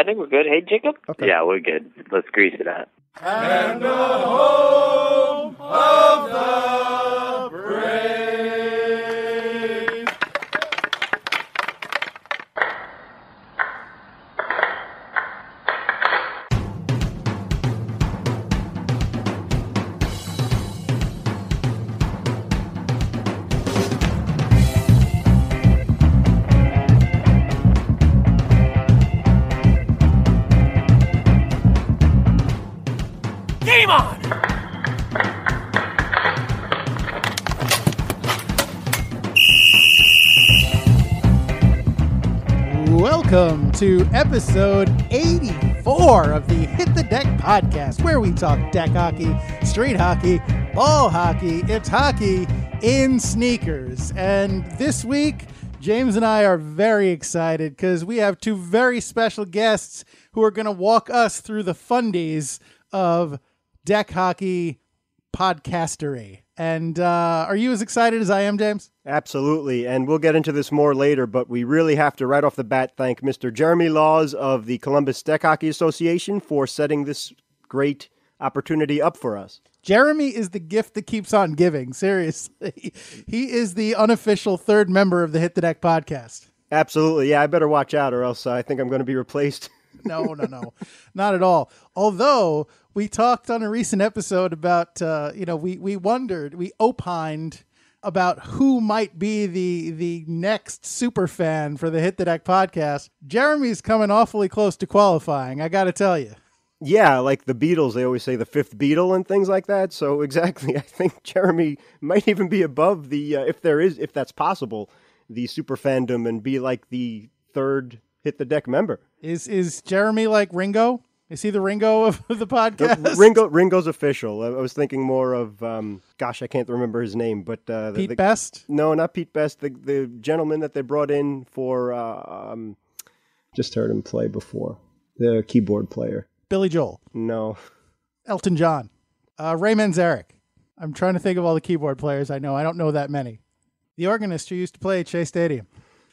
think we're good. Hey, Jacob? Okay. Yeah, we're good. Let's grease it up. And the home of the brave. Game on! Welcome to episode 84 of the Hit the Deck podcast, where we talk deck hockey, street hockey, ball hockey. It's hockey in sneakers. And this week, James and I are very excited because we have two very special guests who are going to walk us through the fundies of deck hockey podcastery. And are you as excited as I am, James? Absolutely, and we'll get into this more later, but we really have to, right off the bat, thank Mr. Jeremy Laws of the Columbus Deck Hockey Association for setting this great opportunity up for us. Jeremy is the gift that keeps on giving, seriously. He is the unofficial third member of the Hit the Deck podcast. Absolutely, yeah, I better watch out or else I think I'm going to be replaced. No, not at all. Although we talked on a recent episode about, we opined about who might be the next super fan for the Hit the Deck podcast. Jeremy's coming awfully close to qualifying, I got to tell you. Yeah, like the Beatles, they always say the fifth Beatle and things like that. So exactly, I think Jeremy might even be above the, if that's possible, the super fandom and be like the third Hit the Deck member. Is Jeremy like Ringo? Is he the Ringo of the podcast? Ringo's official. I was thinking more of, I can't remember his name, but Pete Best? No, not Pete Best. The gentleman that they brought in for, just heard him play before, the keyboard player. Billy Joel? No. Elton John? Ray Manzarek? I'm trying to think of all the keyboard players I know. I don't know that many. The organist who used to play at Shea Stadium.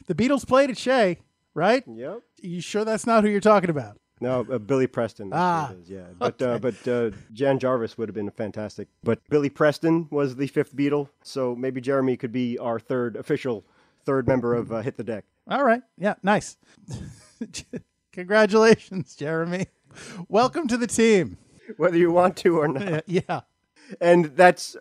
The Beatles played at Shea, right? Yep. You sure that's not who you're talking about? No, Billy Preston. That's who it is, yeah. But okay. Jan Jarvis would have been fantastic. But Billy Preston was the fifth Beatle, so maybe Jeremy could be our official third member of Hit the Deck. All right. Yeah, nice. Congratulations, Jeremy. Welcome to the team. Whether you want to or not. Yeah. And that's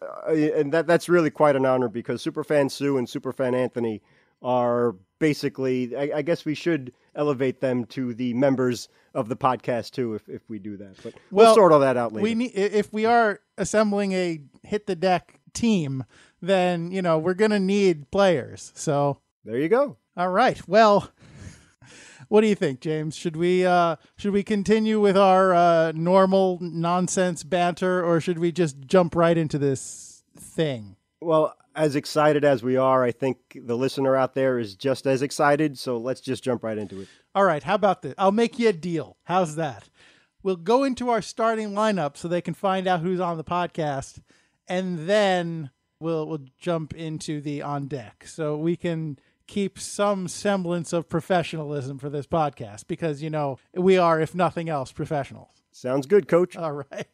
really quite an honor because Superfan Sue and Superfan Anthony are basically, I guess we should elevate them to the members of the podcast too if we do that. But we'll sort all that out later. If we are assembling a Hit the Deck team, then, we're going to need players. So there you go. All right. Well, what do you think, James? Should we continue with our normal nonsense banter, or should we just jump right into this thing? Well, as excited as we are, I think the listener out there is just as excited, so let's just jump right into it. All right, how about this? I'll make you a deal. How's that? We'll go into our starting lineup so they can find out who's on the podcast, and then we'll jump into the on deck so we can keep some semblance of professionalism for this podcast because, we are, if nothing else, professionals. Sounds good, Coach. All right.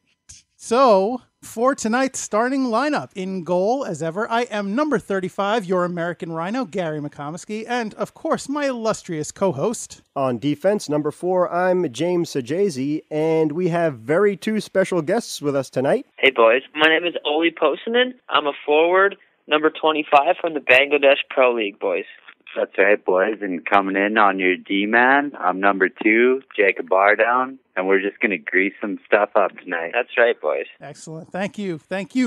So, for tonight's starting lineup, in goal, as ever, I am number 35, your American Rhino, Gary McComiskey, and, of course, my illustrious co-host. On defense, number 4, I'm James Sajazi, and we have two special guests with us tonight. Hey, boys. My name is Olly Postanin. I'm a forward, number 25 from the Bangladesh Pro League, boys. That's right, boys. And coming in on your D-man, I'm number 2, Jacob Ardown, and we're just going to grease some stuff up tonight. That's right, boys. Excellent. Thank you,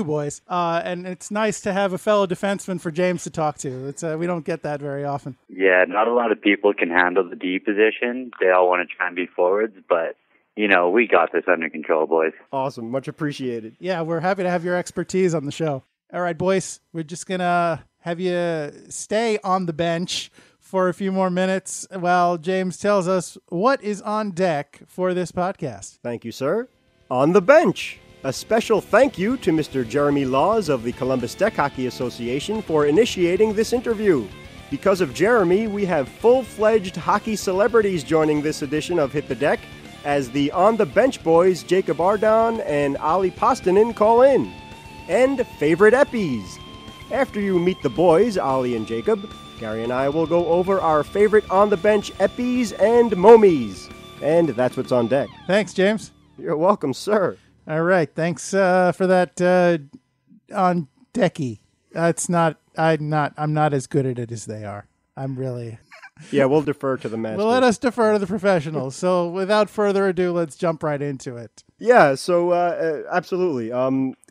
boys. And it's nice to have a fellow defenseman for James to talk to. It's we don't get that very often. Yeah, not a lot of people can handle the D position. They all want to try and be forwards, but we got this under control, boys. Awesome. Much appreciated. Yeah, we're happy to have your expertise on the show. All right, boys, we're just going to have you stay on the bench for a few more minutes while James tells us what is on deck for this podcast. Thank you, sir. On the bench, a special thank you to Mr. Jeremy Laws of the Columbus Deck Hockey Association for initiating this interview. Because of Jeremy, we have full-fledged hockey celebrities joining this edition of Hit the Deck as the On the Bench boys Jacob Ardown and Olly Postanin call in. And favorite eppies. After you meet the boys, Olly and Jacob, Gary and I will go over our favorite on the bench eppies and momies. And that's what's on deck. Thanks, James. You're welcome, sir. All right. Thanks for that on decky. I'm not as good at it as they are. I'm really... Yeah, we'll defer to the master. Well, let us defer to the professionals. So without further ado, let's jump right into it. Yeah, so absolutely.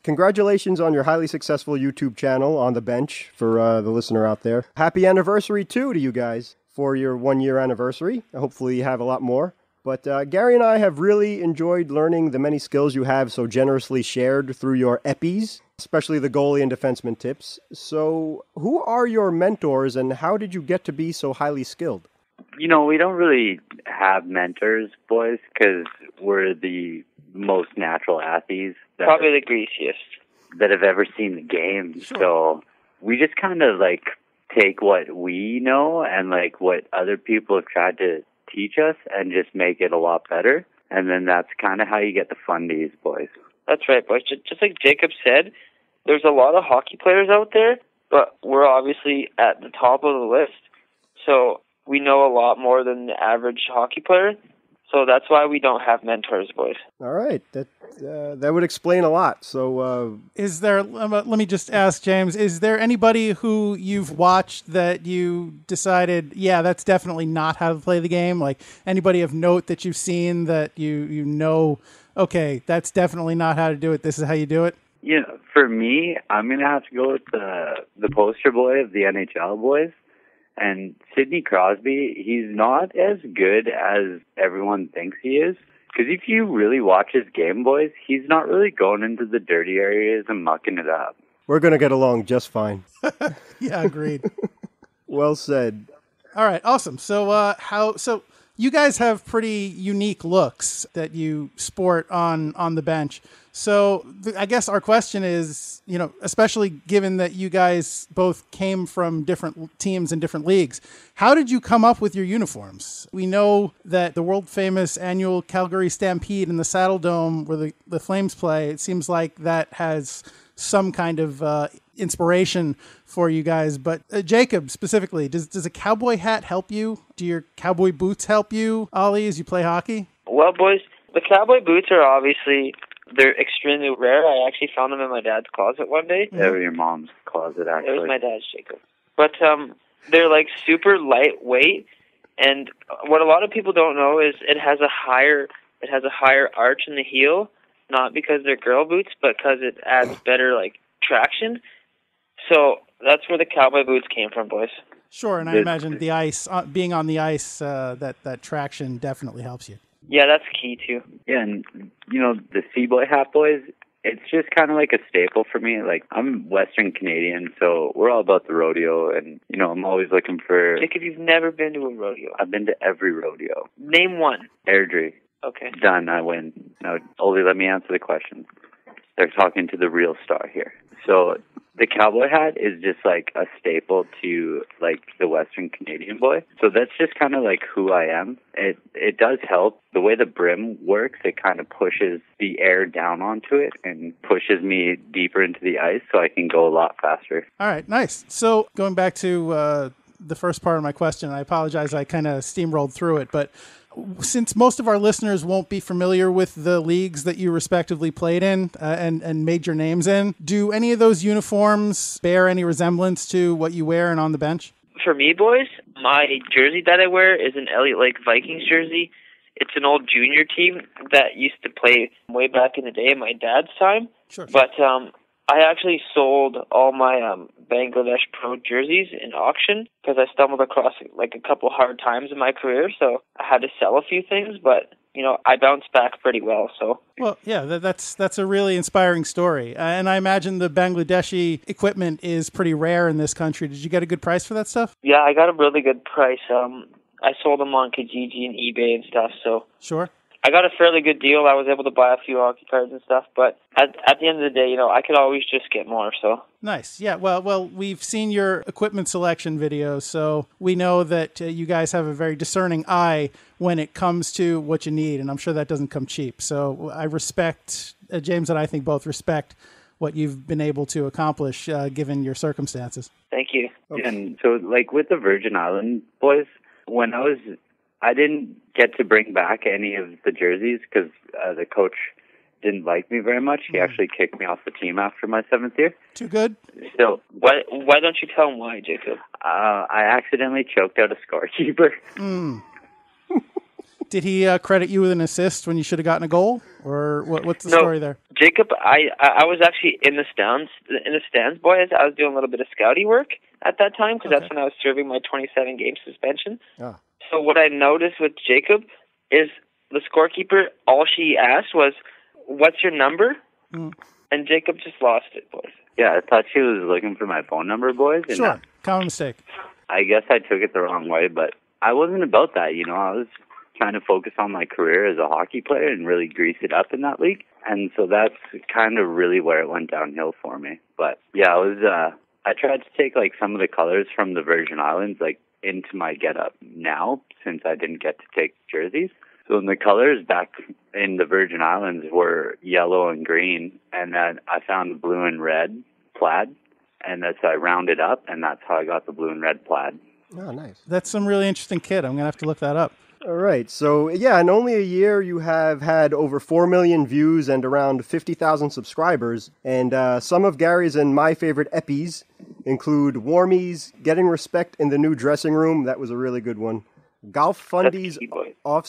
Congratulations on your highly successful YouTube channel, On the Bench, for the listener out there. Happy anniversary, too, to you guys for your 1-year anniversary. Hopefully you have a lot more. But Gary and I have really enjoyed learning the many skills you have so generously shared through your eppies, especially the goalie and defenseman tips. So who are your mentors and how did you get to be so highly skilled? We don't really have mentors, boys, because we're the most natural athletes Probably the greasiest. that have ever seen the game. Sure. So we just kind of take what we know and what other people have tried to teach us and just make it a lot better. And then that's kind of how you get the fundies, boys. That's right, boys. Just like Jacob said, there's a lot of hockey players out there, but we're obviously at the top of the list. So we know a lot more than the average hockey player. So that's why we don't have mentors, boys. All right, that would explain a lot. So, Is there? Let me just ask, James. Is there anybody who you've watched that you decided, yeah, that's definitely not how to play the game? Like anybody of note that you've seen that you know, okay, that's definitely not how to do it. This is how you do it. For me, I'm gonna have to go with the poster boy of the NHL, boys. And Sidney Crosby, he's not as good as everyone thinks he is. Because if you really watch his game, boys, he's not really going into the dirty areas and mucking it up. we're going to get along just fine. Yeah, agreed. Well said. All right, awesome. So so you guys have pretty unique looks that you sport on the bench. So I guess our question is, especially given that you guys both came from different teams and different leagues, how did you come up with your uniforms? We know that the world famous annual Calgary Stampede in the Saddle Dome where the Flames play, it seems like that has some kind of inspiration for you guys. But Jacob, specifically, does a cowboy hat help you? Do your cowboy boots help you, Olly, as you play hockey? Well, boys, the cowboy boots are obviously... they're extremely rare. I actually found them in my dad's closet one day. They were your mom's closet, actually. It was my dad's, Jacob. But they're super lightweight, and what a lot of people don't know is it has a higher arch in the heel, not because they're girl boots, but because it adds better traction. So that's where the cowboy boots came from, boys. Sure, and I imagine the ice, being on the ice, that traction definitely helps you. Yeah, that's key too. Yeah, and the Seaboy hat, boys, it's just kind of like a staple for me. I'm Western Canadian, so we're all about the rodeo, and I'm always looking for... Jacob, you've never been to a rodeo. I've been to every rodeo. Name one. Airdrie. Okay. Done, I win. Now, Olly, let me answer the question. They're talking to the real star here. So the cowboy hat is just a staple to the Western Canadian boy. So that's just kind of who I am. It does help. The way the brim works, it kind of pushes the air down onto it and pushes me deeper into the ice so I can go a lot faster. All right, nice. So going back to the first part of my question, I apologize, I kind of steamrolled through it, but since most of our listeners won't be familiar with the leagues that you respectively played in and made your names in, do any of those uniforms bear any resemblance to what you wear and on the bench? For me, boys, my jersey that I wear is an Elliott Lake Vikings jersey. It's an old junior team that used to play way back in the day in my dad's time. Sure. But I actually sold all my Bangladesh Pro jerseys in auction because I stumbled across a couple hard times in my career, so I had to sell a few things, but I bounced back pretty well. So well, yeah, that's a really inspiring story, and I imagine the Bangladeshi equipment is pretty rare in this country. Did you get a good price for that stuff? Yeah, I got a really good price. I sold them on Kijiji and eBay and stuff. So sure. I got a fairly good deal. I was able to buy a few hockey cards and stuff, but at the end of the day, you know, I could always just get more, so. Nice. Yeah, well, we've seen your equipment selection video, so we know that you guys have a very discerning eye when it comes to what you need, and I'm sure that doesn't come cheap. So I respect, James and I think both respect what you've been able to accomplish given your circumstances. Thank you. Okay. And so, like, with the Virgin Island boys, when I didn't get to bring back any of the jerseys because the coach didn't like me very much. He actually kicked me off the team after my 7th year. Too good? So why don't you tell him why, Jacob? I accidentally choked out a scorekeeper. Did he credit you with an assist when you should have gotten a goal? Or what's the story there? Jacob, I was actually in the stands, boys. I was doing a little bit of scouty work at that time because that's when I was serving my 27-game suspension. Ah. So what I noticed with Jacob is the scorekeeper, all she asked was, "What's your number?" And Jacob just lost it, boys. Yeah, I thought she was looking for my phone number, boys. And Sure, common mistake. I guess I took it the wrong way, but I wasn't about that, you know. I was trying to focus on my career as a hockey player and really grease it up in that league. And so that's kind of really where it went downhill for me. But yeah, I tried to take like some of the colors from the Virgin Islands like into my getup now since I didn't get to take jerseys. So the colors back in the Virgin Islands were yellow and green, and then I found blue and red plaid, and that's I rounded up, and that's how I got the blue and red plaid. Oh, nice. That's some really interesting kit. I'm going to have to look that up. All right. So, yeah, in only a year, you have had over 4 million views and around 50,000 subscribers. And some of Gary's and my favorite eppies include Warmies, Getting Respect in the New Dressing Room. That was a really good one. Golf fundies off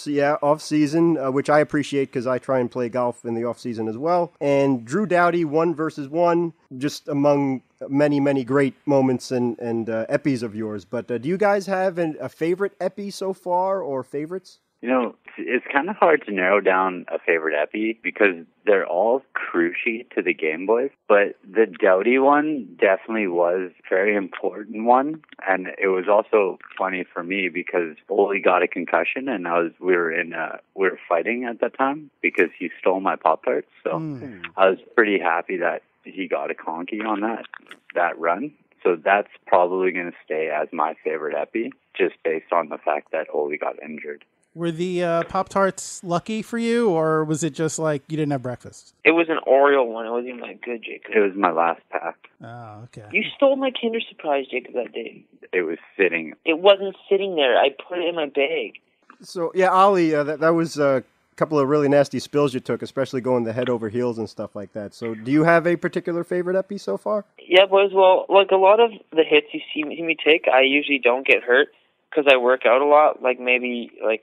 season, which I appreciate because I try and play golf in the off season as well. And Drew Doughty 1v1, just among many, many great moments and eppies of yours. But do you guys have a favorite epi so far or favorites? You know, it's kind of hard to narrow down a favorite epi because they're all crucial to the Game Boys. But the Doughty one definitely was a very important one. And it was also funny for me because Olly got a concussion and we were fighting at that time because he stole my Pop-Tarts. So I was pretty happy that he got a conky on that run. So that's probably going to stay as my favorite epi just based on the fact that Olly got injured. Were the Pop-Tarts lucky for you, or was it just like you didn't have breakfast? It was an Oreo one. It wasn't even that good, Jacob. It was my last pack. Oh, okay. You stole my Kinder Surprise, Jacob, that day. It was sitting. It wasn't sitting there. I put it in my bag. So, yeah, Olly, that was a couple of really nasty spills you took, especially going the head over heels and stuff like that. So do you have a particular favorite epi so far? Yeah, boys. Well, like a lot of the hits you see me take, I usually don't get hurt because I work out a lot, like maybe like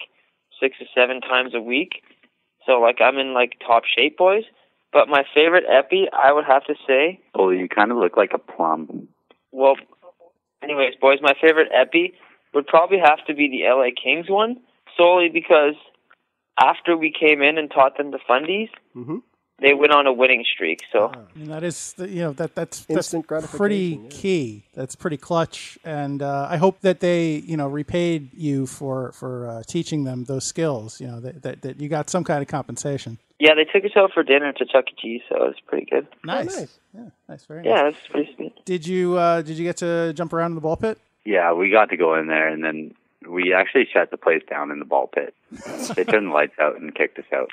6 or 7 times a week. So, like, I'm in, like, top shape, boys. But my favorite epi, I would have to say... Oh, you kind of look like a plum. Well, anyways, boys, my favorite epi would probably have to be the LA Kings one, solely because after we came in and taught them the fundies, they went on a winning streak. So and that is, that's instant gratification. Pretty key. That's pretty clutch. And I hope that they, repaid you for teaching them those skills. That you got some kind of compensation. Yeah, they took us out for dinner to Chuck E. Cheese, so it was pretty good. Nice. Oh, nice. Yeah, nice. Very nice. Yeah, that's pretty sweet. Did you get to jump around in the ball pit? Yeah, we got to go in there, and then we actually shut the place down in the ball pit. They turned the lights out and kicked us out.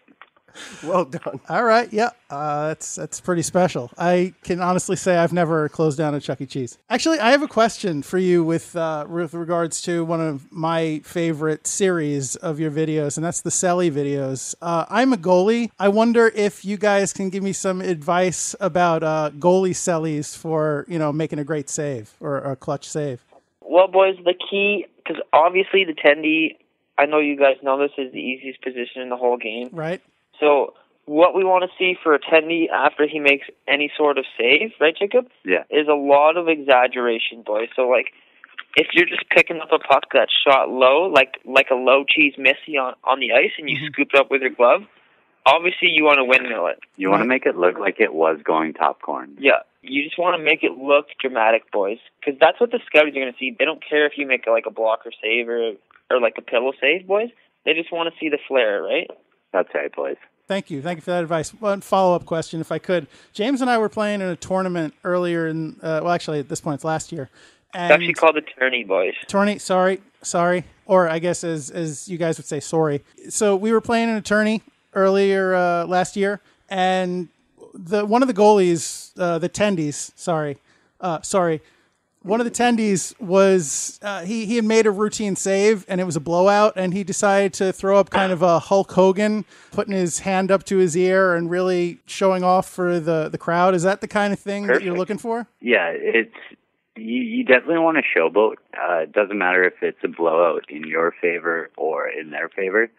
Well done. All right, yeah, that's pretty special. I can honestly say I've never closed down a Chuck E. Cheese. Actually, I have a question for you with regards to one of my favorite series of your videos, and that's the Selly videos. I'm a goalie. I wonder if you guys can give me some advice about goalie Sellies for making a great save or a clutch save. Well, boys, the key, because obviously the tendy, I know you guys know this, is the easiest position in the whole game. Right. So what we want to see for a tendy after he makes any sort of save, right, Jacob? Yeah. Is a lot of exaggeration, boys. So, like, if you're just picking up a puck that's shot low, like a low cheese missy on the ice, and you scoop it up with your glove, obviously you want to windmill it. You want to make it look like it was going top corner. Yeah. You just want to make it look dramatic, boys, because that's what the scouts are going to see. They don't care if you make like a blocker save or like a pillow save, boys. They just want to see the flair, right? That's right, boys. Thank you. Thank you for that advice. One follow-up question, if I could. James and I were playing in a tournament earlier in, well, actually, at this point, it's last year. And It's actually called the tourney, boys. Tourney, sorry. Or I guess as you guys would say, sorry. So we were playing in a tourney earlier last year, and one of the goalies, the tendies, one of the tendies was, he had made a routine save, and it was a blowout, and he decided to throw up kind of a Hulk Hogan, putting his hand up to his ear and really showing off for the crowd. Is that the kind of thing that you're looking for? Yeah, you definitely want to showboat. It doesn't matter if it's a blowout in your favor or in their favor.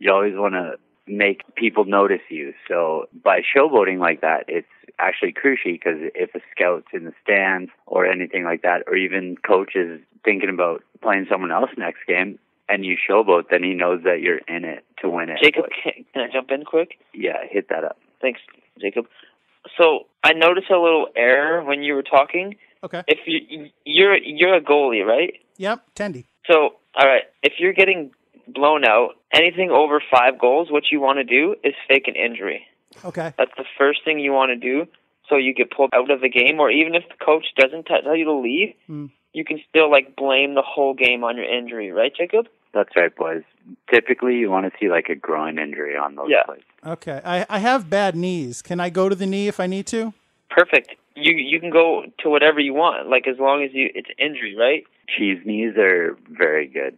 You always want to make people notice you. So by showboating like that, it's actually crucial, because if a scout's in the stands or anything like that, or even coach is thinking about playing someone else next game, and you showboat, then he knows that you're in it to win it. Jacob, can I jump in quick? Yeah, hit that up. Thanks, Jacob. So I noticed a little error when you were talking. Okay. If you're a goalie, right? Yep, tendy. So, all right, if you're getting blown out, anything over 5 goals, what you want to do is fake an injury. Okay. That's the first thing you want to do, so you get pulled out of the game. Or even if the coach doesn't tell you to leave, you can still blame the whole game on your injury, right, Jacob? That's right, boys. Typically, you want to see a groin injury on those plays. Okay. I have bad knees. Can I go to the knee if I need to? Perfect. You can go to whatever you want, as long as it's injury, right? Cheese knees are very good.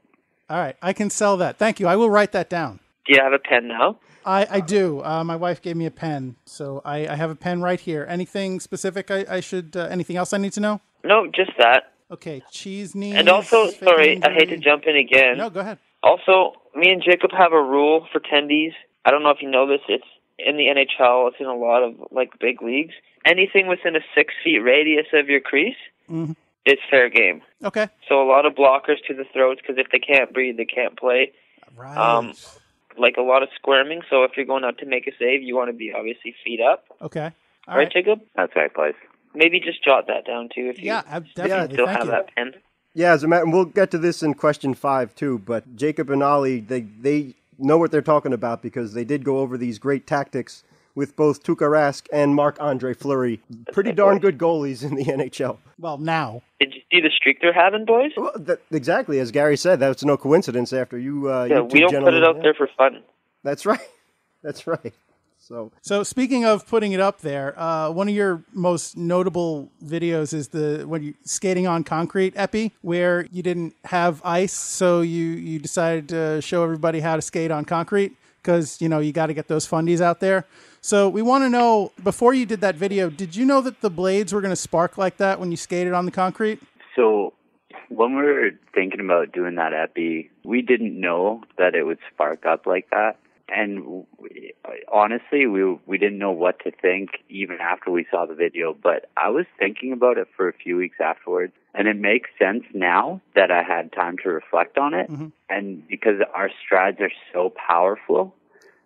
All right. I can sell that. Thank you. I will write that down. Do you have a pen now? I do. My wife gave me a pen, so I have a pen right here. Anything specific I should, anything else I need to know? No, just that. Okay, cheese knees. And also, sorry, I hate to jump in again. No, go ahead. Also, me and Jacob have a rule for tendies. I don't know if you know this. It's in the NHL. It's in a lot of, big leagues. Anything within a 6 feet radius of your crease is fair game. Okay. So a lot of blockers to the throats, because if they can't breathe, they can't play. Right. A lot of squirming. So if you're going out to make a save, you want to be obviously feet up. Okay. All right, Jacob? That's right, boys. Maybe just jot that down, too, if you definitely. still have that pen. Yeah, as a matter, we'll get to this in question 5 too. But Jacob and Olly, they know what they're talking about, because they did go over these great tactics with both Tuukka Rask and Marc-Andre Fleury. Pretty darn good goalies in the NHL. Well, now. Did you see the streak they're having, boys? Well, exactly, as Gary said, that's no coincidence after you. We don't put it out there for fun. That's right. That's right. So speaking of putting it up there, one of your most notable videos is when you skating on concrete, Epi, where you didn't have ice, so you decided to show everybody how to skate on concrete, because you got to get those fundies out there. So we want to know, before you did that video, did you know that the blades were going to spark like that when you skated on the concrete? So when we were thinking about doing that epi, we didn't know that it would spark up like that. And honestly, we didn't know what to think even after we saw the video. But I was thinking about it for a few weeks afterwards. And it makes sense now that I had time to reflect on it. Mm-hmm. And because our strides are so powerful,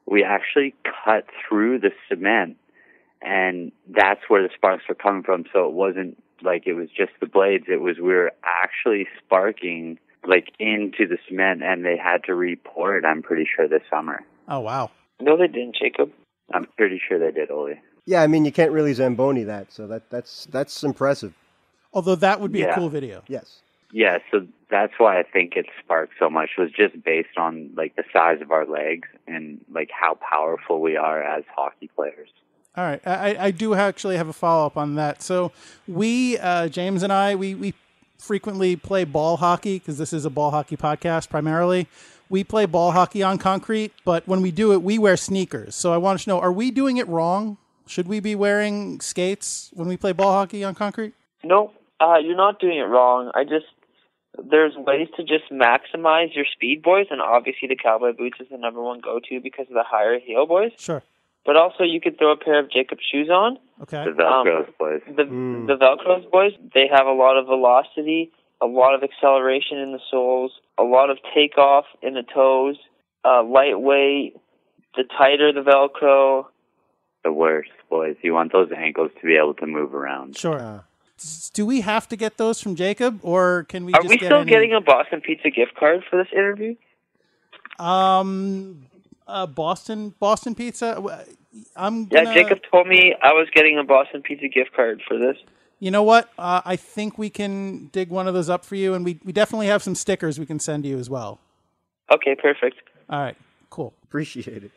we actually cut through the cement. And that's where the sparks were coming from. So it wasn't like it was just the blades. It was we were actually sparking into the cement, and they had to re-pour it, I'm pretty sure, this summer. Oh, wow. No, they didn't, Jacob. I'm pretty sure they did, Olly. Yeah, I mean, you can't really Zamboni that, so that's impressive. Although that would be a cool video. Yes. Yeah, so that's why I think it sparked so much, was just based on, the size of our legs and, how powerful we are as hockey players. All right. I do actually have a follow-up on that. So we, James and I, we frequently play ball hockey, because this is a ball hockey podcast primarily. We play ball hockey on concrete, but when we do it, we wear sneakers. So I want to know, are we doing it wrong? Should we be wearing skates when we play ball hockey on concrete? No, you're not doing it wrong. There's ways to just maximize your speed, boys, and obviously the cowboy boots is the number one go-to because of the higher heel, boys. Sure. But also you could throw a pair of Jacob's shoes on. Okay. The Velcros, boys. The Velcros, boys, they have a lot of velocity, a lot of acceleration in the soles, a lot of takeoff in the toes, lightweight, the tighter the Velcro. The worst, boys. You want those ankles to be able to move around. Sure. Do we have to get those from Jacob, or can we Are just we get still getting a Boston Pizza gift card for this interview? Boston pizza. Yeah, Jacob told me I was getting a Boston Pizza gift card for this. You know what? I think we can dig one of those up for you, and we definitely have some stickers we can send you as well. Okay, perfect. All right, cool. Appreciate it.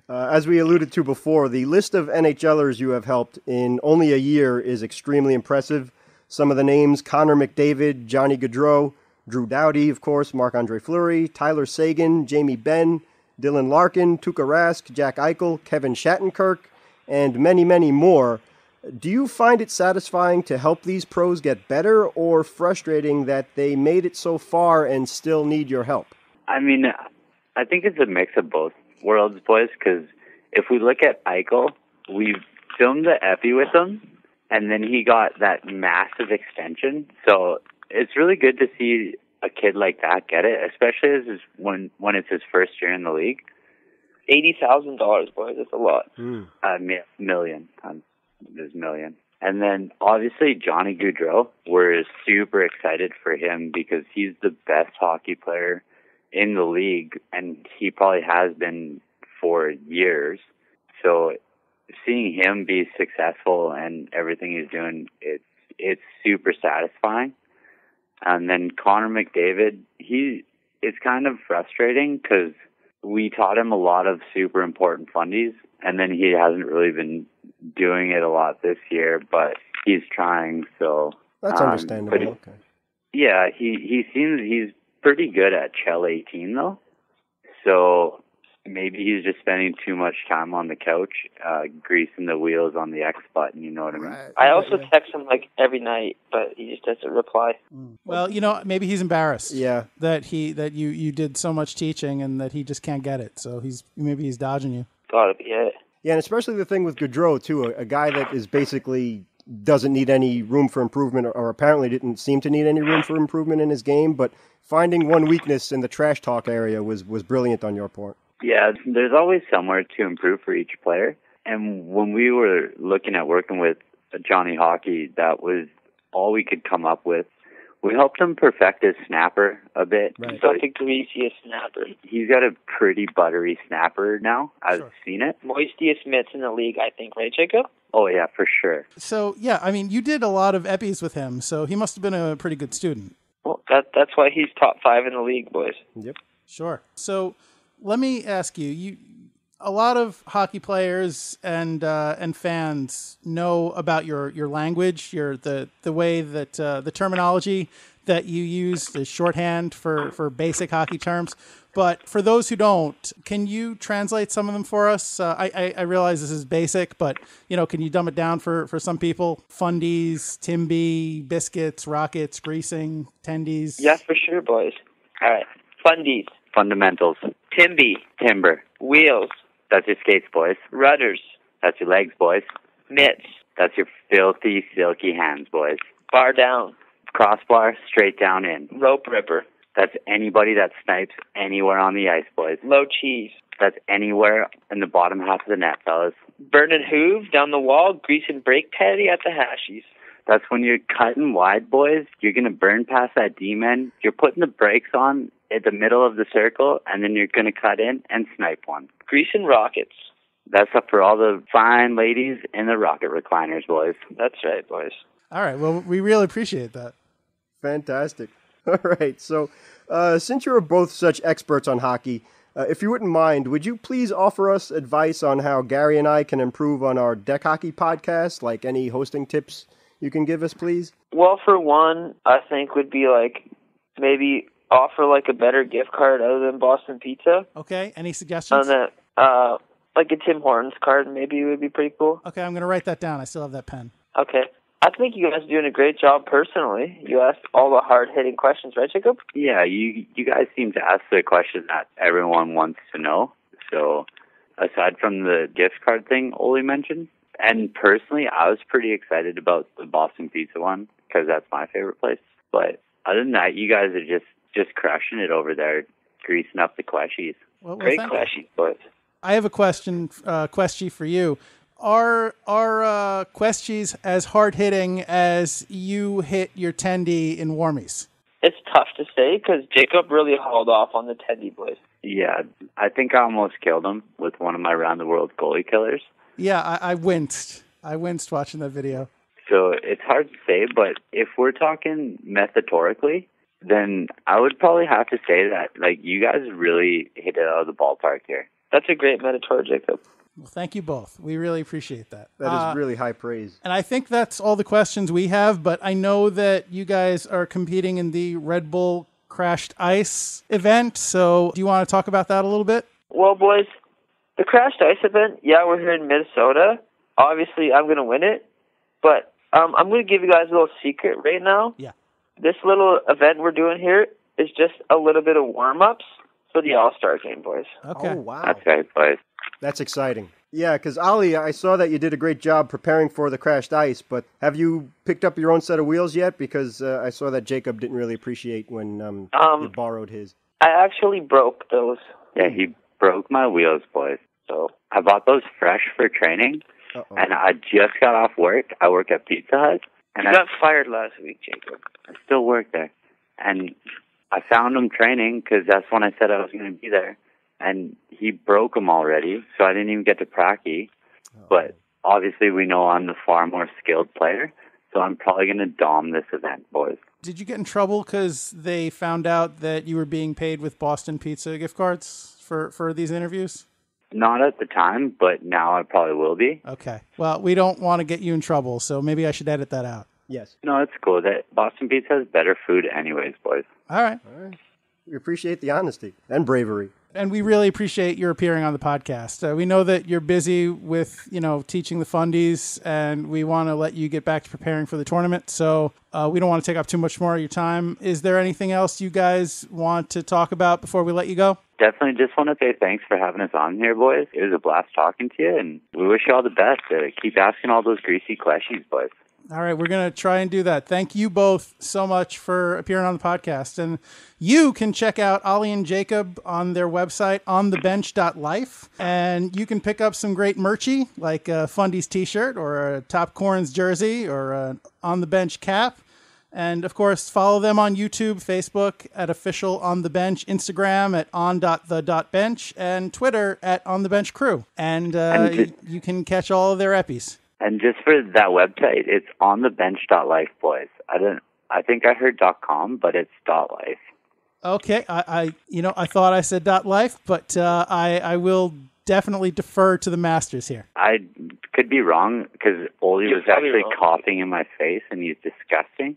As we alluded to before, the list of NHLers you have helped in only a year is extremely impressive. Some of the names: Connor McDavid, Johnny Gaudreau, Drew Doughty, of course, Marc-Andre Fleury, Tyler Seguin, Jamie Benn, Dylan Larkin, Tuukka Rask, Jack Eichel, Kevin Shattenkirk, and many, many more. Do you find it satisfying to help these pros get better, or frustrating that they made it so far and still need your help? I mean, I think it's a mix of both worlds, boys, because if we look at Eichel, we filmed the epi with him, and then he got that massive extension. So it's really good to see a kid like that get it, especially when it's his first year in the league. $80,000, boys. That's a lot. Million. There's million. And then obviously Johnny Gaudreau, we're super excited for him because he's the best hockey player in the league, and he probably has been for years. So seeing him be successful and everything he's doing, it's super satisfying. And then Connor McDavid, it's kind of frustrating because we taught him a lot of super important fundies, and then he hasn't really been doing it a lot this year, but he's trying. So that's understandable. Okay. Yeah, he seems he's pretty good at Chell 18 though. So maybe he's just spending too much time on the couch, greasing the wheels on the X button, you know what I mean? Right. I also text him like every night, but he just doesn't reply. Well, maybe he's embarrassed. Yeah. That you did so much teaching and that he just can't get it. So maybe he's dodging you. Gotta be it. Yeah, and especially the thing with Gaudreau, too, a guy that is basically doesn't need any room for improvement, or apparently didn't seem to need any room for improvement in his game, but finding one weakness in the trash talk area was brilliant on your part. Yeah, there's always somewhere to improve for each player. And when we were looking at working with Johnny Hockey, that was all we could come up with. We helped him perfect his snapper a bit. Right. He's like the greasiest snapper. He's got a pretty buttery snapper now. I've seen it. Moistiest mitts in the league, I think, right, Jacob? Oh, yeah, for sure. So, yeah, I mean, you did a lot of eppies with him, so he must have been a pretty good student. Well, that's why he's top 5 in the league, boys. Yep. Sure. So let me ask you, a lot of hockey players and fans know about your language, the way that the terminology that you use, the shorthand for basic hockey terms. But for those who don't, can you translate some of them for us? I realize this is basic, but can you dumb it down for some people? Fundies, Timby, biscuits, rockets, greasing, tendies. Yeah, for sure, boys. All right, fundies, fundamentals, Timby, timber, wheels. That's your skates, boys. Rudders. That's your legs, boys. Mitts. That's your filthy, silky hands, boys. Bar down. Crossbar, straight down in. Rope ripper. That's anybody that snipes anywhere on the ice, boys. Low cheese. That's anywhere in the bottom half of the net, fellas. Burn and hoove down the wall, grease and brake patty at the hashies. That's when you're cutting wide, boys. You're going to burn past that D-man. You're putting the brakes on at the middle of the circle, and then you're going to cut in and snipe one. Grease and rockets. That's up for all the fine ladies in the rocket recliners, boys. That's right, boys. All right. Well, we really appreciate that. Fantastic. All right. So since you're both such experts on hockey, if you wouldn't mind, would you please offer us advice on how Gary and I can improve on our DEK Hockey podcast? Like any hosting tips you can give us, please? Well, for one, I think would be maybe offer a better gift card other than Boston Pizza. Okay. Any suggestions? And that, like a Tim Hortons card maybe would be pretty cool. Okay, I'm going to write that down. I still have that pen. Okay. I think you guys are doing a great job personally. You asked all the hard-hitting questions, right, Jacob? Yeah, you guys seem to ask the questions that everyone wants to know. So aside from the gift card thing Olly mentioned, and personally, I was pretty excited about the Boston Pizza one because that's my favorite place. But other than that, you guys are just crushing it over there, greasing up the questies. Well, great questies, boys. I have a question for you. Are questies as hard-hitting as you hit your tendy in warmies? It's tough to say because Jacob really hauled off on the tendy, boys. Yeah, I think I almost killed him with one of my round the world goalie killers. Yeah, I winced. I winced watching that video. So it's hard to say, but if we're talking metaphorically, then I would probably have to say that, like, you guys really hit it out of the ballpark here. That's a great metaphor, Jacob. Well, thank you both. We really appreciate that. That is really high praise. And I think that's all the questions we have, but I know that you guys are competing in the Red Bull Crashed Ice event, so do you want to talk about that a little bit? Well, boys, the Crashed Ice event, yeah, we're here in Minnesota. Obviously, I'm going to win it, but I'm going to give you guys a little secret right now. Yeah. This little event we're doing here is just a little bit of warm-ups for the All-Star game, boys. Okay. Oh, wow. That's right, boys. That's exciting. Yeah, because Olly, I saw that you did a great job preparing for the Crashed Ice, but have you picked up your own set of wheels yet? Because I saw that Jacob didn't really appreciate when you borrowed his. I actually broke those. Yeah, he broke my wheels, boys. So I bought those fresh for training, and I just got off work. I work at Pizza Hut. And You got fired last week, Jacob. I still work there. And I found him training because that's when I said I was going to be there. And he broke them already, so I didn't even get to pracky. But obviously we know I'm the far more skilled player, so I'm probably going to dom this event, boys. Did you get in trouble because they found out that you were being paid with Boston Pizza gift cards for these interviews? Not at the time, but now I probably will be. Okay. Well, we don't want to get you in trouble, so maybe I should edit that out. Yes. No, it's cool. That Boston Pizza has better food anyways, boys. All right. We appreciate the honesty and bravery. And we really appreciate your appearing on the podcast. We know that you're busy with, teaching the fundies, and we want to let you get back to preparing for the tournament. So we don't want to take up too much more of your time. Is there anything else you guys want to talk about before we let you go? Definitely just want to say thanks for having us on here, boys. It was a blast talking to you, and we wish you all the best. Keep asking all those greasy questions, boys. All right, we're going to try and do that. Thank you both so much for appearing on the podcast. And you can check out Olly and Jacob on their website, onthebench.life. And you can pick up some great merchy, like a Fundies t-shirt or a Top Corns jersey or an On the Bench cap. And, of course, follow them on YouTube, Facebook at Official On The Bench, Instagram at on.the.bench, and Twitter at On The Bench Crew. And you can catch all of their eppies. And just for that website, it's onthebench.life, boys. I think I heard .com, but it's .life. Okay, I thought I said .life, but I will definitely defer to the masters here. I could be wrong because Olly was actually coughing in my face, and he's disgusting.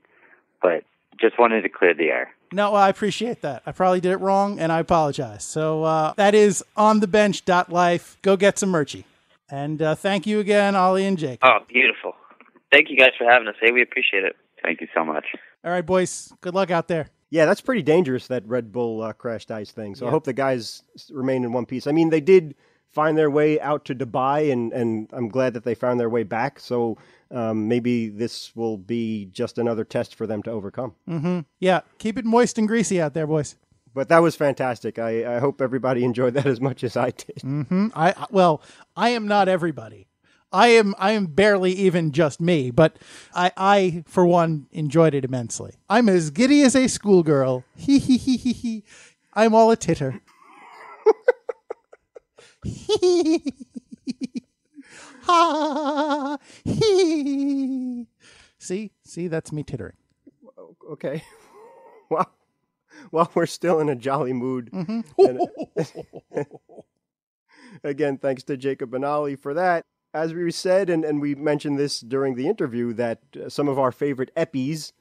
But just wanted to clear the air. No, I appreciate that. I probably did it wrong, and I apologize. So that is onthebench.life. Go get some merchy. And thank you again, Olly and Jake. Oh, beautiful. Thank you guys for having us. We appreciate it. Thank you so much. All right, boys. Good luck out there. Yeah, that's pretty dangerous, that Red Bull Crashed Ice thing. So I hope the guys remain in one piece. I mean, they did find their way out to Dubai, and I'm glad that they found their way back. So maybe this will be just another test for them to overcome. Mm-hmm. Yeah, keep it moist and greasy out there, boys. But that was fantastic. I hope everybody enjoyed that as much as I did. Mm-hmm. I am not everybody. I am barely even just me, but I for one enjoyed it immensely. I'm as giddy as a schoolgirl. Hee hee hee hee hee. I'm all a titter. Ha hee. See, that's me tittering. Okay. Wow. Well, we're still in a jolly mood. Mm-hmm. Again, thanks to Jacob and Olly for that. As we said, and we mentioned this during the interview, that some of our favorite eppies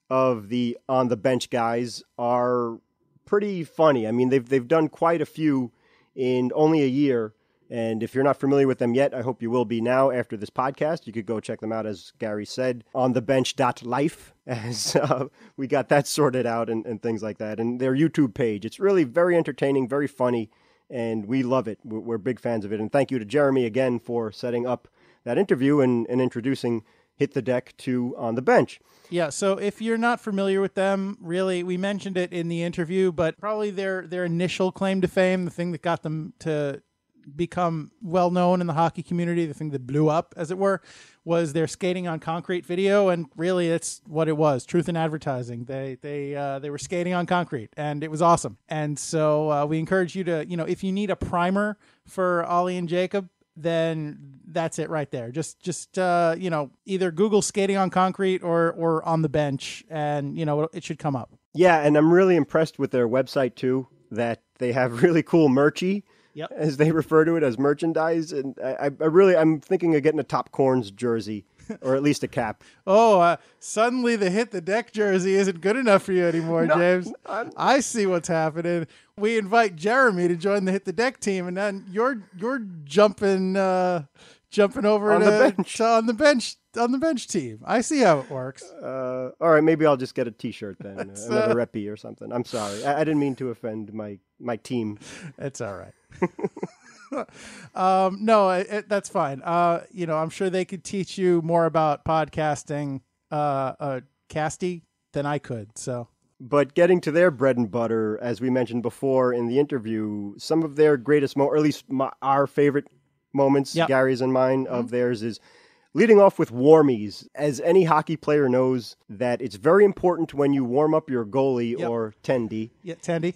of the On the Bench guys are pretty funny. I mean, they've done quite a few in only a year. And if you're not familiar with them yet, I hope you will be now after this podcast. You could go check them out, as Gary said, on thebench.life, as we got that sorted out and things like that. And their YouTube page. It's really very entertaining, very funny, and we love it. We're big fans of it. And thank you to Jeremy again for setting up that interview and introducing Hit the Deck to On the Bench. Yeah, so if you're not familiar with them, really, we mentioned it in the interview, but probably their initial claim to fame, the thing that got them to become well known in the hockey community, the thing that blew up, as it were, was their skating on concrete video, and really it's what it was, truth in advertising. They were skating on concrete, and it was awesome. And so we encourage you to, if you need a primer for Olly and Jacob, then that's it right there. Just either Google skating on concrete or on the bench, and it should come up. Yeah, and I'm really impressed with their website too, that they have really cool merchy. Yep. As they refer to it, as merchandise. And I'm thinking of getting a Top Corns jersey, or at least a cap. Suddenly the Hit the Deck jersey isn't good enough for you anymore, James. I see what's happening. We invite Jeremy to join the Hit the Deck team, and then you're jumping over on the bench team. I see how it works. All right, maybe I'll just get a T-shirt then, another eppie or something. I'm sorry, I didn't mean to offend my team. It's all right. No, that's fine. I'm sure they could teach you more about podcasting, Casty, than I could. So, but getting to their bread and butter, as we mentioned before in the interview, some of their greatest, or at least our favorite moments, yep. Gary's and mine, of theirs is leading off with warmies. As any hockey player knows, that it's very important when you warm up your goalie or tendy. Yeah, tendy.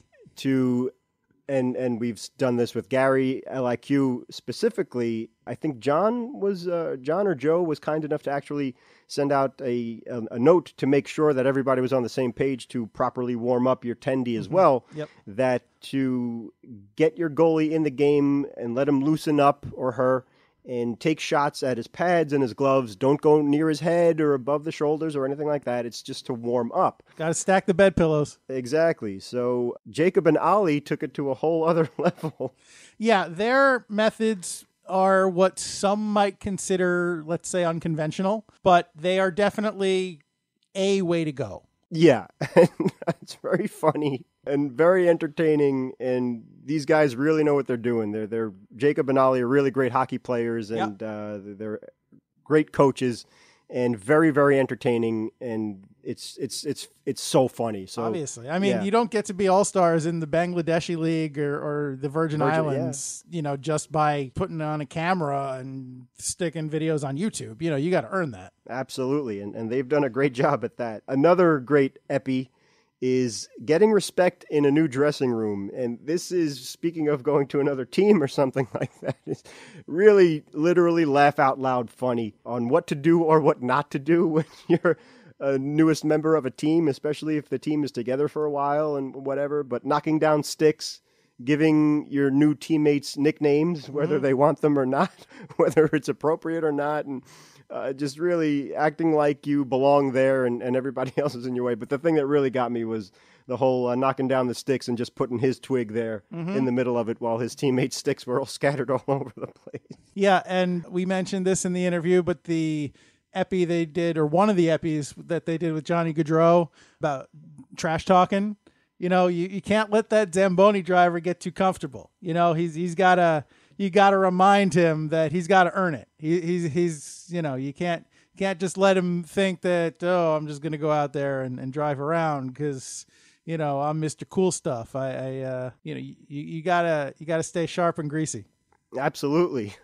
And we've done this with Gary, LIQ specifically. I think John or Joe was kind enough to actually send out a note to make sure that everybody was on the same page to properly warm up your tendy as well. Yep. That to get your goalie in the game and let him loosen up, or her, and take shots at his pads and his gloves. Don't go near his head or above the shoulders or anything like that. It's just to warm up. Got to stack the bed pillows. Exactly. So Jacob and Olly took it to a whole other level. Yeah, their methods are what some might consider, let's say, unconventional, but they are definitely a way to go. Yeah, it's very funny and very entertaining, and these guys really know what they're doing. They're Jacob and Olly are really great hockey players, and they're great coaches, and very, very entertaining, and it's so funny. So obviously, I mean, you don't get to be all-stars in the Bangladeshi League or the Virgin Islands, just by putting on a camera and sticking videos on YouTube. You got to earn that. Absolutely, and they've done a great job at that. Another great epi is getting respect in a new dressing room. And this is, speaking of going to another team or something like that, is really literally laugh out loud funny on what to do or what not to do when you're a newest member of a team, especially if the team is together for a while and whatever. But knocking down sticks, giving your new teammates nicknames, whether they want them or not, whether it's appropriate or not, and just really acting like you belong there and everybody else is in your way. But the thing that really got me was the whole knocking down the sticks and just putting his twig there in the middle of it while his teammates' sticks were all scattered all over the place. Yeah, and we mentioned this in the interview, but the epi they did, or one of the eppies that they did with Johnny Gaudreau about trash talking, you can't let that Zamboni driver get too comfortable. He's got to... You got to remind him that he's got to earn it. He's you can't just let him think that, I'm just going to go out there and drive around because, I'm Mr. Cool Stuff. You gotta stay sharp and greasy. Absolutely.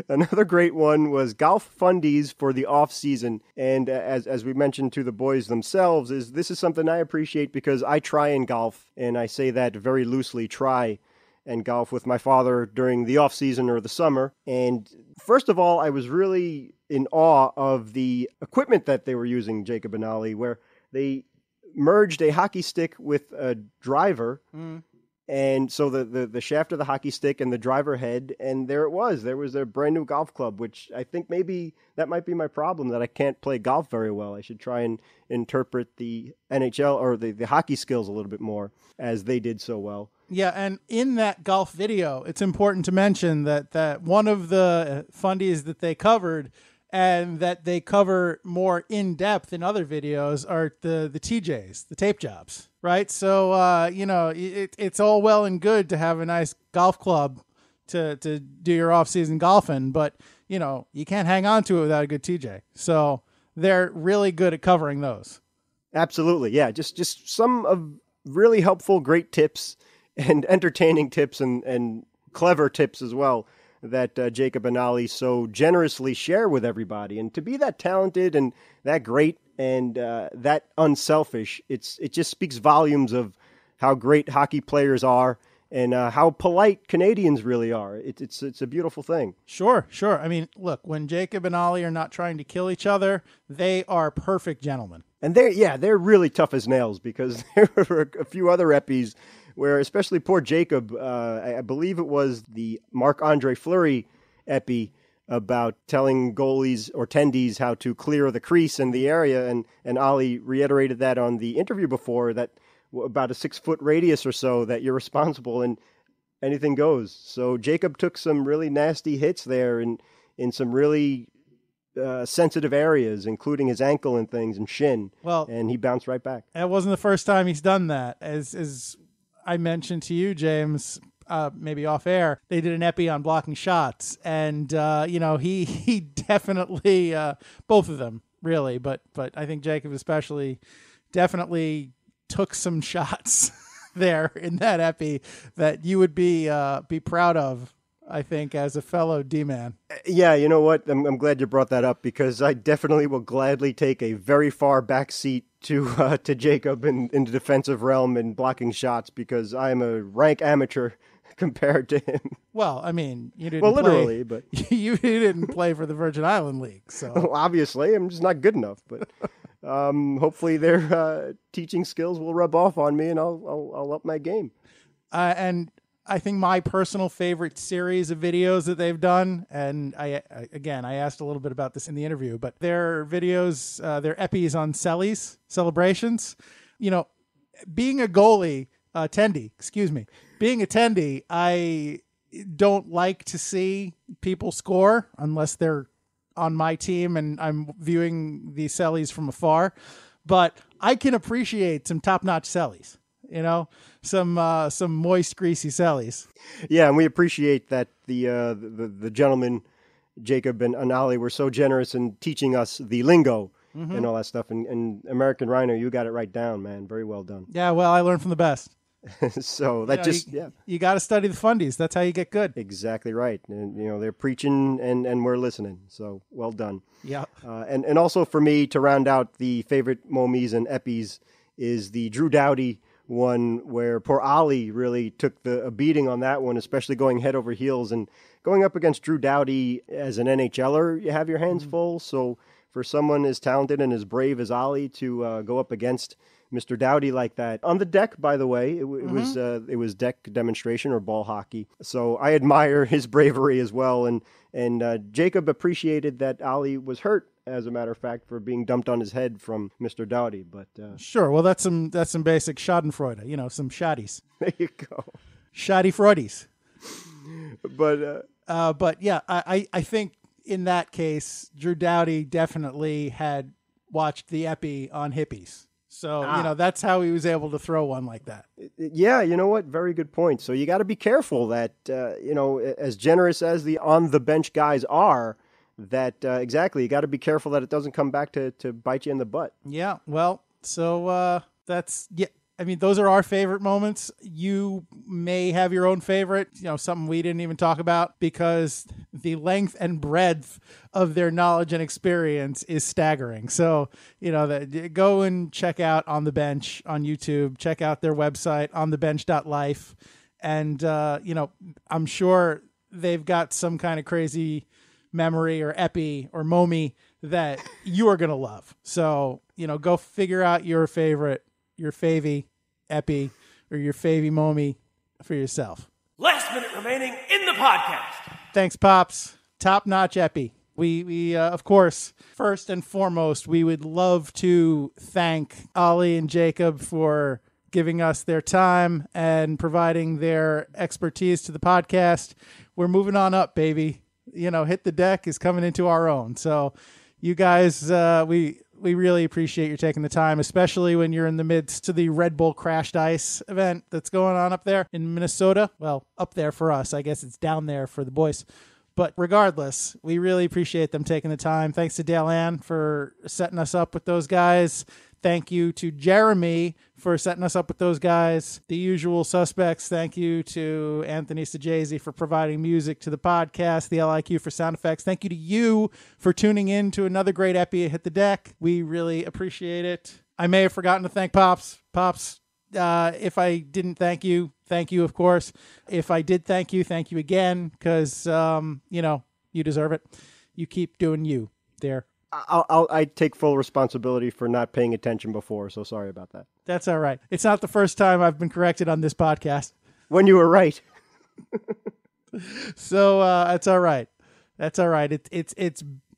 Another great one was golf fundies for the off season. And as we mentioned to the boys themselves, this is something I appreciate because I try and golf, and I say that very loosely, try and golf with my father during the off season or the summer. And first of all, I was really in awe of the equipment that they were using, Jacob and Olly, where they merged a hockey stick with a driver. And so the shaft of the hockey stick and the driver head, and there it was. There was a brand new golf club, which I think maybe that might be my problem, that I can't play golf very well. I should try and interpret the NHL or the hockey skills a little bit more, as they did so well. Yeah, and in that golf video, it's important to mention that one of the fundies that they covered and that they cover more in depth in other videos are the TJs, the tape jobs, right? So, it's all well and good to have a nice golf club to do your off-season golfing, but, you can't hang on to it without a good TJ. So they're really good at covering those. Absolutely, yeah. Just some of really helpful, great tips and entertaining tips and clever tips as well that Jacob and Olly so generously share with everybody. And to be that talented and that great and that unselfish, it just speaks volumes of how great hockey players are and how polite Canadians really are. It's a beautiful thing. Sure. I mean, look, when Jacob and Olly are not trying to kill each other, they are perfect gentlemen. And they're really tough as nails, because there were a few other eppies where, especially poor Jacob, I believe it was the Marc-Andre Fleury epi about telling goalies or tendies how to clear the crease in the area. And Olly reiterated that on the interview before, that about a 6-foot radius or so that you're responsible and anything goes. So Jacob took some really nasty hits there in some really sensitive areas, including his ankle and things and shin. Well, and he bounced right back. That wasn't the first time he's done that. As I mentioned to you, James, maybe off air, they did an epi on blocking shots, and he definitely both of them really, but I think Jacob especially definitely took some shots there in that epi that you would be proud of, I think, as a fellow D-man. Yeah, you know what? I'm glad you brought that up, because I definitely will gladly take a very far back seat to Jacob in the defensive realm and blocking shots, because I am a rank amateur compared to him. Well, I mean, you didn't. Well, literally, but you didn't play for the Virgin Island League, so well, obviously, I'm just not good enough. But hopefully, their teaching skills will rub off on me, and I'll up my game. And I think my personal favorite series of videos that they've done, and I asked a little bit about this in the interview, but their videos, their eppies on celebrations. You know, being a goalie, being a tendy, I don't like to see people score unless they're on my team and I'm viewing the cellies from afar. But I can appreciate some top-notch cellies. You know, some moist, greasy cellies. Yeah, and we appreciate that the gentlemen, Jacob and Olly, were so generous in teaching us the lingo and all that stuff. And American Rhino, you got it right down, man. Very well done. Yeah, well, I learned from the best. So that you got to study the fundies. That's how you get good. Exactly right. And they're preaching and we're listening. So well done. Yeah. And also for me, to round out the favorite momies and eppies, is the Drew Doughty one, where poor Olly really took a beating on that one, especially going head over heels and going up against Drew Doughty as an NHLer. You have your hands full. So for someone as talented and as brave as Olly to go up against Mr. Doughty like that on the deck, by the way, it was deck demonstration or ball hockey. So I admire his bravery as well. And Jacob appreciated that Olly was hurt, as a matter of fact, for being dumped on his head from Mr. Doughty. But sure, well, that's some basic Schadenfreude, some shotties. There you go, shoddy freudies. But yeah, I think in that case, Drew Doughty definitely had watched the epi on hippies. So, that's how he was able to throw one like that. Yeah, you know what? Very good point. So you got to be careful that, as generous as the on-the-bench guys are, that exactly, you got to be careful that it doesn't come back to bite you in the butt. Yeah, well, so those are our favorite moments. You may have your own favorite, something we didn't even talk about, because the length and breadth of their knowledge and experience is staggering. So, go and check out On the Bench on YouTube, check out their website, onthebench.life. And, I'm sure they've got some kind of crazy memory or epi or momie that you are going to love. So, go figure out your favy epi or your favy momie for yourself. Last minute remaining in the podcast. Thanks, Pops. Top-notch epi. We of course, first and foremost, we would love to thank Olly and Jacob for giving us their time and providing their expertise to the podcast. We're moving on up, baby. Hit the Deck is coming into our own. So you guys, we really appreciate you taking the time, especially when you're in the midst of the Red Bull Crashed Ice event that's going on up there in Minnesota. Well, up there for us. I guess it's down there for the boys. But regardless, we really appreciate them taking the time. Thanks to Dale Ann for setting us up with those guys. Thank you to Jeremy for setting us up with those guys. The usual suspects. Thank you to Anthony Sajazi for providing music to the podcast, the LIQ for sound effects. Thank you to you for tuning in to another great Epi at Hit the Deck. We really appreciate it. I may have forgotten to thank Pops. Pops, if I didn't thank you, of course. If I did thank you again, because, you deserve it. You keep doing you there. I take full responsibility for not paying attention before, so sorry about that. That's all right. It's not the first time I've been corrected on this podcast. When you were right. So that's all right. That's all right.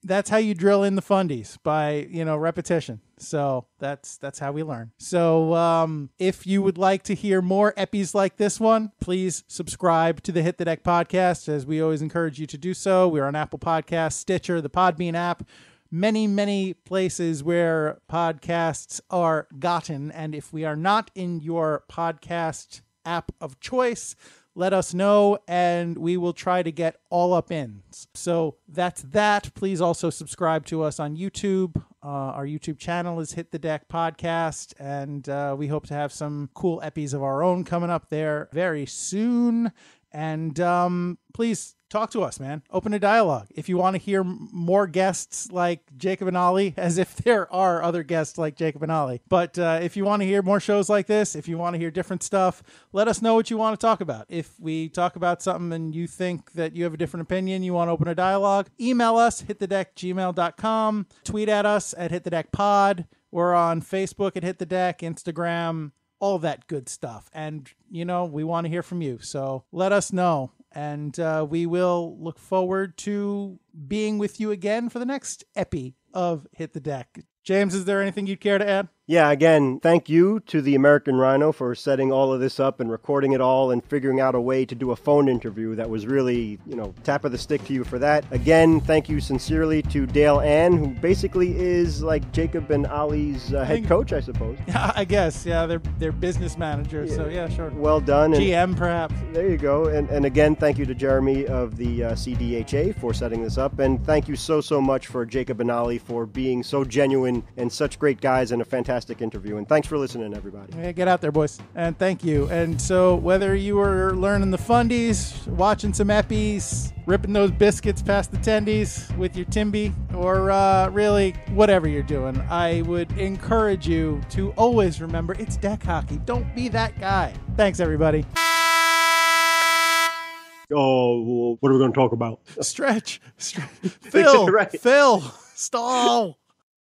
That's how you drill in the fundies, by repetition. So that's how we learn. So if you would like to hear more eppies like this one, please subscribe to the Hit the Deck podcast, as we always encourage you to do so. We're on Apple Podcasts, Stitcher, the Podbean app. Many, many places where podcasts are gotten. And if we are not in your podcast app of choice, let us know and we will try to get all up in. So that's that. Please also subscribe to us on YouTube. Our YouTube channel is Hit the Deck Podcast, and we hope to have some cool eppies of our own coming up there very soon. And please talk to us, man. Open a dialogue. If you want to hear more guests like Jacob and Olly, as if there are other guests like Jacob and Olly. But if you want to hear more shows like this, if you want to hear different stuff, let us know what you want to talk about. If we talk about something and you think that you have a different opinion, you want to open a dialogue, email us, hitthedeck@gmail.com. Tweet at us at hitthedeckpod. We're on Facebook at Hit the Deck, Instagram, all that good stuff. And, we want to hear from you. So let us know. And we will look forward to being with you again for the next epi of Hit the Deck. James, is there anything you'd care to add? Yeah, again, thank you to the American Rhino for setting all of this up and recording it all and figuring out a way to do a phone interview that was really, tap of the stick to you for that. Again, thank you sincerely to Dale Ann, who basically is like Jacob and Olly's head coach, I suppose. I guess, yeah, they're business managers, so yeah, sure. Well done. GM, perhaps. There you go. And again, thank you to Jeremy of the CDHA for setting this up. And thank you so much for Jacob and Olly for being so genuine and such great guys and a fantastic interview. And thanks for listening, everybody. Yeah, get out there, boys. And thank you. And so whether you were learning the fundies, watching some eppies, ripping those biscuits past the tendies with your Timby, or really whatever you're doing, I would encourage you to always remember it's deck hockey. Don't be that guy. Thanks, everybody. Oh, well, what are we going to talk about? Stretch. Phil, right. Phil, stall.